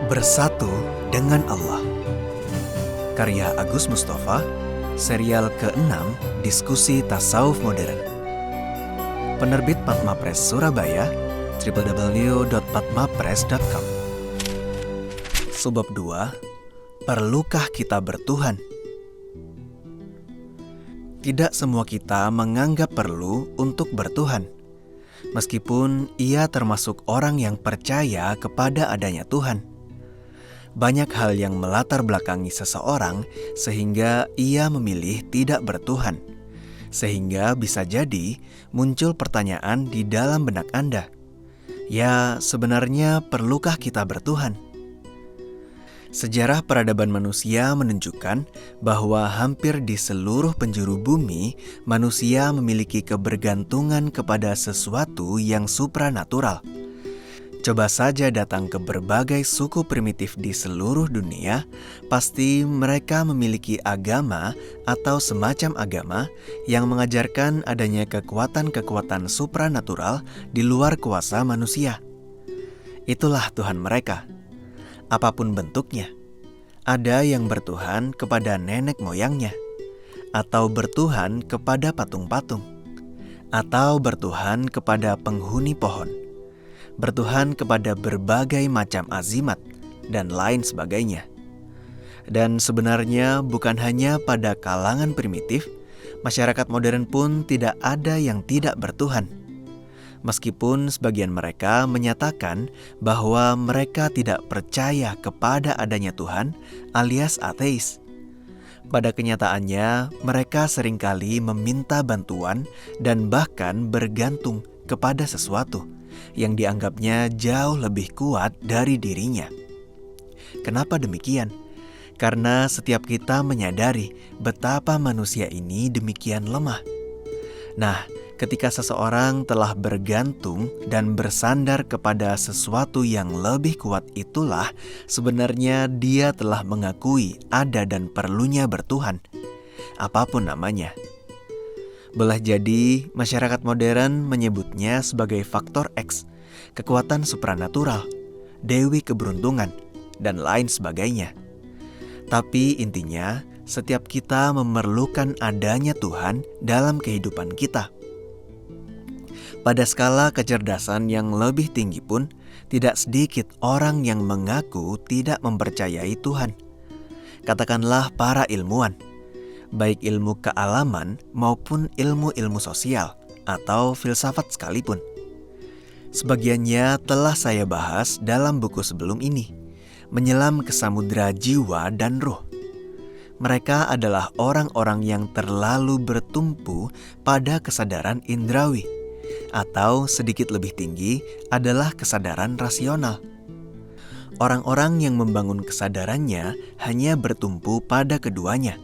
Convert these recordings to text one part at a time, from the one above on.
Bersatu dengan Allah. Karya Agus Mustafa, serial ke-6 Diskusi Tasawuf Modern. Penerbit Padma Press Surabaya, www.padmapress.com. Subbab 2, perlukah kita bertuhan? Tidak semua kita menganggap perlu untuk bertuhan, meskipun ia termasuk orang yang percaya kepada adanya Tuhan. Banyak hal yang melatar belakangi seseorang sehingga ia memilih tidak bertuhan. Sehingga bisa jadi muncul pertanyaan di dalam benak Anda. Ya, sebenarnya perlukah kita bertuhan? Sejarah peradaban manusia menunjukkan bahwa hampir di seluruh penjuru bumi, manusia memiliki kebergantungan kepada sesuatu yang supranatural. Coba saja datang ke berbagai suku primitif di seluruh dunia, pasti mereka memiliki agama atau semacam agama yang mengajarkan adanya kekuatan-kekuatan supranatural di luar kuasa manusia. Itulah Tuhan mereka. Apapun bentuknya, ada yang bertuhan kepada nenek moyangnya, atau bertuhan kepada patung-patung, atau bertuhan kepada penghuni pohon, bertuhan kepada berbagai macam azimat, dan lain sebagainya. Dan sebenarnya bukan hanya pada kalangan primitif, masyarakat modern pun tidak ada yang tidak bertuhan. Meskipun sebagian mereka menyatakan bahwa mereka tidak percaya kepada adanya Tuhan alias ateis. Pada kenyataannya, mereka seringkali meminta bantuan dan bahkan bergantung kepada sesuatu yang dianggapnya jauh lebih kuat dari dirinya. Kenapa demikian? Karena setiap kita menyadari betapa manusia ini demikian lemah. Nah, ketika seseorang telah bergantung dan bersandar kepada sesuatu yang lebih kuat, itulah sebenarnya dia telah mengakui ada dan perlunya bertuhan, apapun namanya. Boleh jadi masyarakat modern menyebutnya sebagai faktor X, kekuatan supranatural, dewi keberuntungan, dan lain sebagainya. Tapi intinya, setiap kita memerlukan adanya Tuhan dalam kehidupan kita. Pada skala kecerdasan yang lebih tinggi pun, tidak sedikit orang yang mengaku tidak mempercayai Tuhan. Katakanlah para ilmuwan, baik ilmu kealaman maupun ilmu-ilmu sosial atau filsafat sekalipun. Sebagiannya telah saya bahas dalam buku sebelum ini, Menyelam ke Samudra Jiwa dan Ruh. Mereka adalah orang-orang yang terlalu bertumpu pada kesadaran indrawi, atau sedikit lebih tinggi adalah kesadaran rasional. Orang-orang yang membangun kesadarannya hanya bertumpu pada keduanya,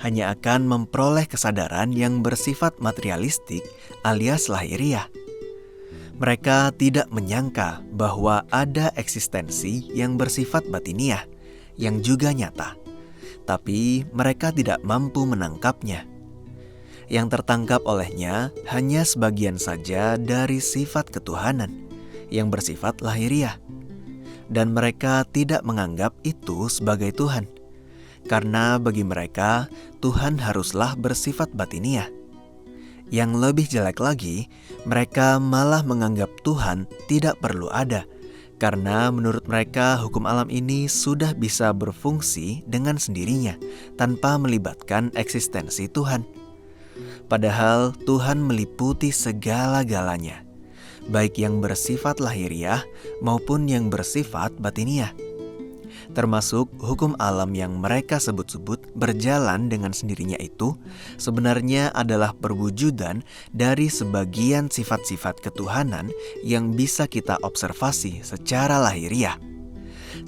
hanya akan memperoleh kesadaran yang bersifat materialistik alias lahiriah. Mereka tidak menyangka bahwa ada eksistensi yang bersifat batiniah, yang juga nyata. Tapi mereka tidak mampu menangkapnya. Yang tertangkap olehnya hanya sebagian saja dari sifat ketuhanan yang bersifat lahiriah. Dan mereka tidak menganggap itu sebagai Tuhan. Karena bagi mereka, Tuhan haruslah bersifat batiniah. Yang lebih jelek lagi, mereka malah menganggap Tuhan tidak perlu ada. Karena menurut mereka hukum alam ini sudah bisa berfungsi dengan sendirinya tanpa melibatkan eksistensi Tuhan. Padahal Tuhan meliputi segala-galanya, baik yang bersifat lahiriah maupun yang bersifat batiniah. Termasuk hukum alam yang mereka sebut-sebut berjalan dengan sendirinya itu sebenarnya adalah perwujudan dari sebagian sifat-sifat ketuhanan yang bisa kita observasi secara lahiriah.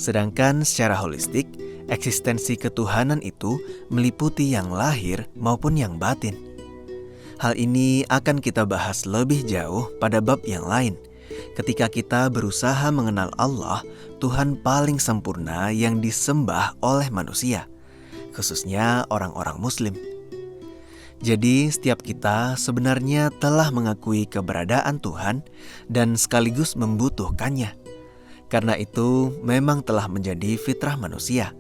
Sedangkan secara holistik, eksistensi ketuhanan itu meliputi yang lahir maupun yang batin. Hal ini akan kita bahas lebih jauh pada bab yang lain, ketika kita berusaha mengenal Allah, Tuhan paling sempurna yang disembah oleh manusia, khususnya orang-orang Muslim. Jadi setiap kita sebenarnya telah mengakui keberadaan Tuhan dan sekaligus membutuhkannya. Karena itu memang telah menjadi fitrah manusia.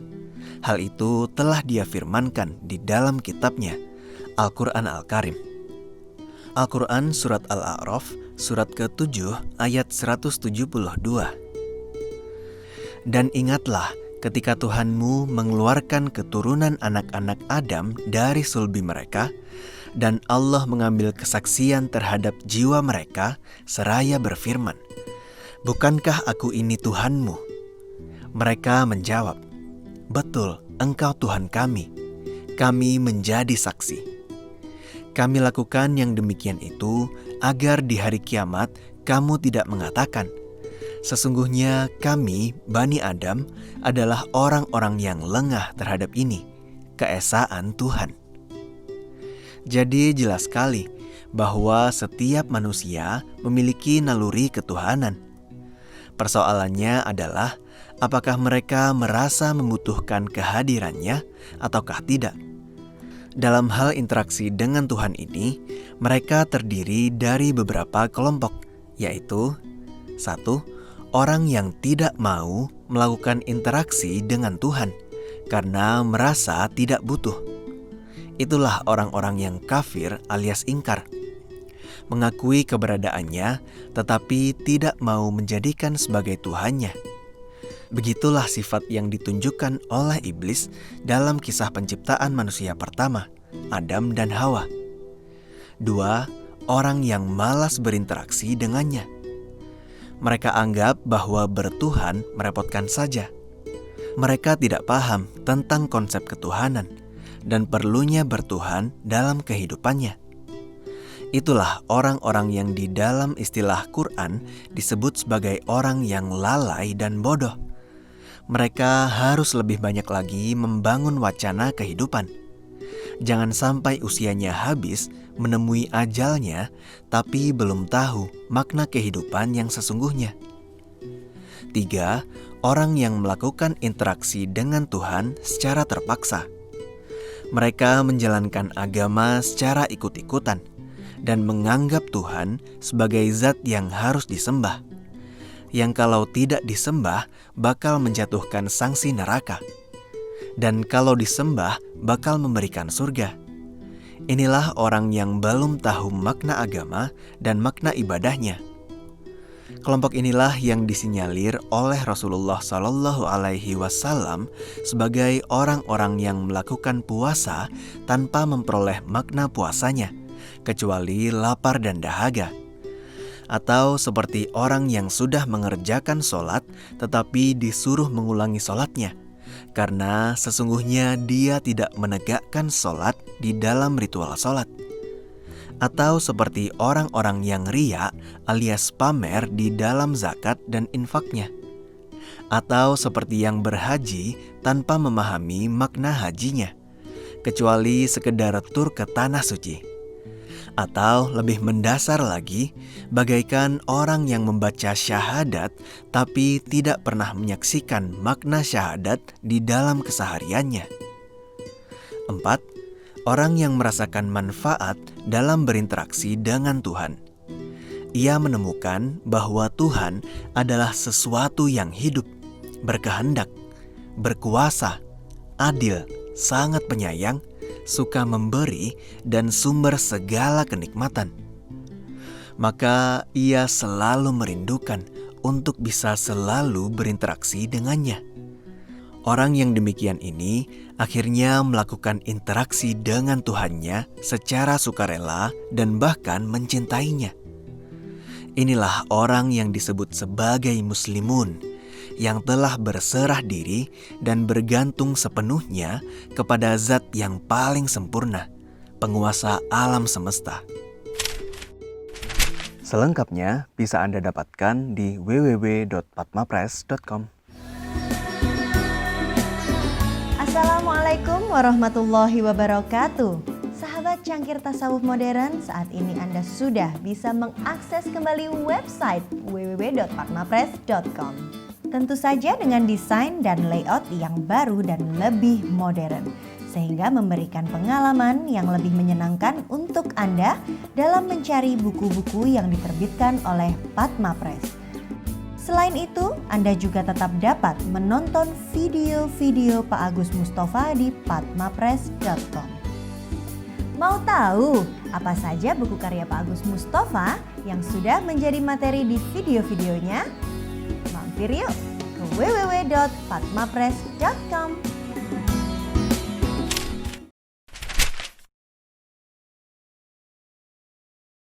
Hal itu telah Dia firmankan di dalam kitabnya, Al-Quran Al-Karim. Al-Quran Surat Al-A'raf, surat ke-7 ayat 172. Dan ingatlah ketika Tuhanmu mengeluarkan keturunan anak-anak Adam dari sulbi mereka, dan Allah mengambil kesaksian terhadap jiwa mereka seraya berfirman, "Bukankah aku ini Tuhanmu?" Mereka menjawab, "Betul, Engkau Tuhan kami. Kami menjadi saksi." Kami lakukan yang demikian itu agar di hari kiamat kamu tidak mengatakan, "Sesungguhnya kami, Bani Adam, adalah orang-orang yang lengah terhadap ini, keesaan Tuhan." Jadi jelas sekali bahwa setiap manusia memiliki naluri ketuhanan. Persoalannya adalah apakah mereka merasa membutuhkan kehadirannya ataukah tidak. Dalam hal interaksi dengan Tuhan ini, mereka terdiri dari beberapa kelompok, yaitu 1. Orang yang tidak mau melakukan interaksi dengan Tuhan karena merasa tidak butuh. Itulah orang-orang yang kafir alias ingkar. Mengakui keberadaannya tetapi tidak mau menjadikan sebagai Tuhannya. Begitulah sifat yang ditunjukkan oleh iblis dalam kisah penciptaan manusia pertama, Adam dan Hawa. 2. Orang yang malas berinteraksi dengannya. Mereka anggap bahwa bertuhan merepotkan saja. Mereka tidak paham tentang konsep ketuhanan dan perlunya bertuhan dalam kehidupannya. Itulah orang-orang yang di dalam istilah Quran disebut sebagai orang yang lalai dan bodoh. Mereka harus lebih banyak lagi membangun wacana kehidupan. Jangan sampai usianya habis menemui ajalnya, tapi belum tahu makna kehidupan yang sesungguhnya. 3. Orang yang melakukan interaksi dengan Tuhan secara terpaksa. Mereka menjalankan agama secara ikut-ikutan dan menganggap Tuhan sebagai zat yang harus disembah, yang kalau tidak disembah bakal menjatuhkan sanksi neraka, dan kalau disembah bakal memberikan surga. Inilah orang yang belum tahu makna agama dan makna ibadahnya. Kelompok inilah yang disinyalir oleh Rasulullah SAW sebagai orang-orang yang melakukan puasa tanpa memperoleh makna puasanya, kecuali lapar dan dahaga. Atau seperti orang yang sudah mengerjakan sholat tetapi disuruh mengulangi sholatnya, karena sesungguhnya dia tidak menegakkan sholat di dalam ritual sholat. Atau seperti orang-orang yang riya alias pamer di dalam zakat dan infaknya. Atau seperti yang berhaji tanpa memahami makna hajinya, kecuali sekedar tur ke tanah suci. Atau lebih mendasar lagi, bagaikan orang yang membaca syahadat tapi tidak pernah menyaksikan makna syahadat di dalam kesehariannya. 4. Orang yang merasakan manfaat dalam berinteraksi dengan Tuhan. Ia menemukan bahwa Tuhan adalah sesuatu yang hidup, berkehendak, berkuasa, adil, sangat penyayang, suka memberi, dan sumber segala kenikmatan. Maka ia selalu merindukan untuk bisa selalu berinteraksi dengannya. Orang yang demikian ini akhirnya melakukan interaksi dengan Tuhannya secara sukarela dan bahkan mencintainya. Inilah orang yang disebut sebagai muslimun, yang telah berserah diri dan bergantung sepenuhnya kepada Zat yang paling sempurna, penguasa alam semesta. Selengkapnya bisa Anda dapatkan di www.patmapress.com. Assalamualaikum warahmatullahi wabarakatuh. Sahabat cangkir tasawuf modern, saat ini Anda sudah bisa mengakses kembali website www.patmapress.com. Tentu saja dengan desain dan layout yang baru dan lebih modern, sehingga memberikan pengalaman yang lebih menyenangkan untuk Anda dalam mencari buku-buku yang diterbitkan oleh Patma Press. Selain itu, Anda juga tetap dapat menonton video-video Pak Agus Mustafa di padmapress.com. Mau tahu apa saja buku karya Pak Agus Mustafa yang sudah menjadi materi di video-videonya? Mampir yuk ke www.padmapress.com.